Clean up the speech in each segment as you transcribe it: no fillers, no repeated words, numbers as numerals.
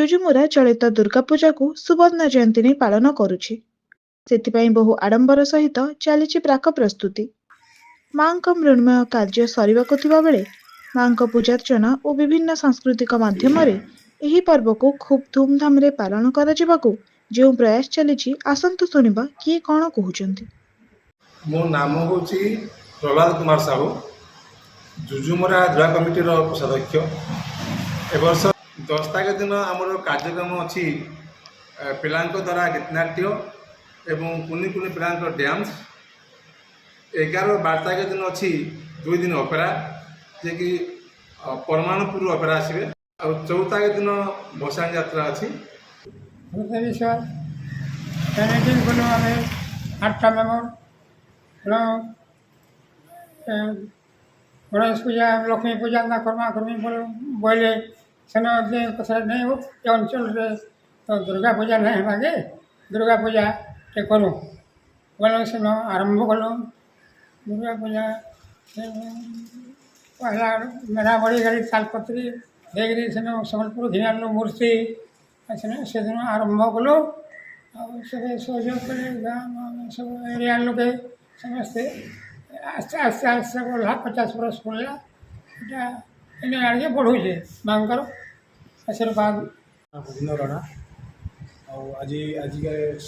ଯୁଯୁମୁରା ଚଳିତ ଦୁର୍ଗାପୂଜାକୁ ସୁବର୍ଣ୍ଣ ଜୟନ୍ତୀ ନେଇ ପାଳନ କରୁଛି। ସେଥିପାଇଁ ବହୁ ଆଡମ୍ବର ସହିତ ଚାଲିଛି ପ୍ରାକ ପ୍ରସ୍ତୁତି। ମାଙ୍କ ମୃଣ୍ମୟ କାର୍ଯ୍ୟ ସରିବାକୁ ଥିବା ବେଳେ ମାଙ୍କ ପୂଜାର୍ଚ୍ଚନା ଓ ବିଭିନ୍ନ ସାଂସ୍କୃତିକ ମାଧ୍ୟମରେ ଏହି ପର୍ବକୁ ଖୁବ୍ ଧୁମଧାମରେ ପାଳନ କରାଯିବାକୁ ଯେଉଁ ପ୍ରୟାସ ଚାଲିଛି, ଆସନ୍ତୁ ଶୁଣିବା କିଏ କଣ କହୁଛନ୍ତି। ମୋ ନାମ ହେଉଛି ପ୍ରହ୍ଲାଦ କୁମାର ସାହୁ, ଯୁଯୁମୁରା ଯୁବା କମିଟିର କୋଷାଧ୍ୟକ୍ଷ। ଏ ବର୍ଷ 10 ତାରିଖ ଦିନ ଆମର କାର୍ଯ୍ୟକ୍ରମ ଅଛି ପିଲାଙ୍କ ଦ୍ୱାରା ଗୀତନାଟ୍ୟ ଏବଂ କୁନି କୁନି ପିଲାଙ୍କ ଡ୍ୟାନ୍ସ। 11-12 ତାରିଖ ଦିନ ଅଛି 2 ଦିନ ଅପେରା, ଯିଏକି ପରମାଣୁପୁର ଅପେରା ଆସିବେ। ଆଉ 14 ତାରିଖ ଦିନ ଭସାଣି ଯାତ୍ରା ଅଛି। ଆମେ 8टा मेम्बर गणेश पूजा लक्ष्मी पूजा ना कर्मा कर्मी बोले सेन कथा नहीं हो ये अंचल तो दुर्गा पूजा नहीं है कि दुर्गा पूजा के करूँ बोलो सेन आरंभ कलु दुर्गा पूजा पहला मेरा बड़ी गाड़ी तालपत्री देखिए सेन सम्बलपुर घिनाल मूर्ति से दिन आरंभ कलु सब सहयोग कले गाँव सब एरिया लोके समस्ते आस्ते आस्ते आस्ते बढ़ला 50 बरस पड़ला इन्हें आगे बढ़ुचे मांकर आशीर्वाद गोविंद राणा आज आज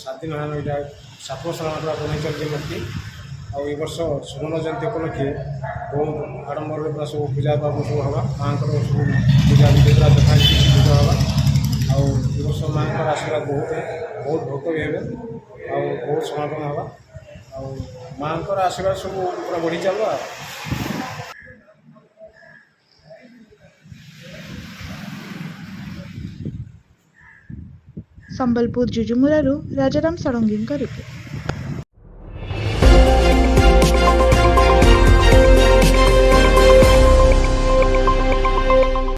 7 दिन है यहाँ 7 वर्ष बन चलती मूर्ति आए वर्ष सुवर्ण जयंती उपलक्षे बहुत आडम्बर पूरा सब पूजा पाठ सब हवा माँ सब पूजा विधि पूरा पूजा हवा आर्ष माँ आशीर्वाद बहुत है बहुत भक्त भी हे बहुत समापन हवा माँ आशीर्वाद सब पूरा बढ़ी चलो। संबलपुर जुजुमुरारू राजाराम षडंगी रिपोर्ट।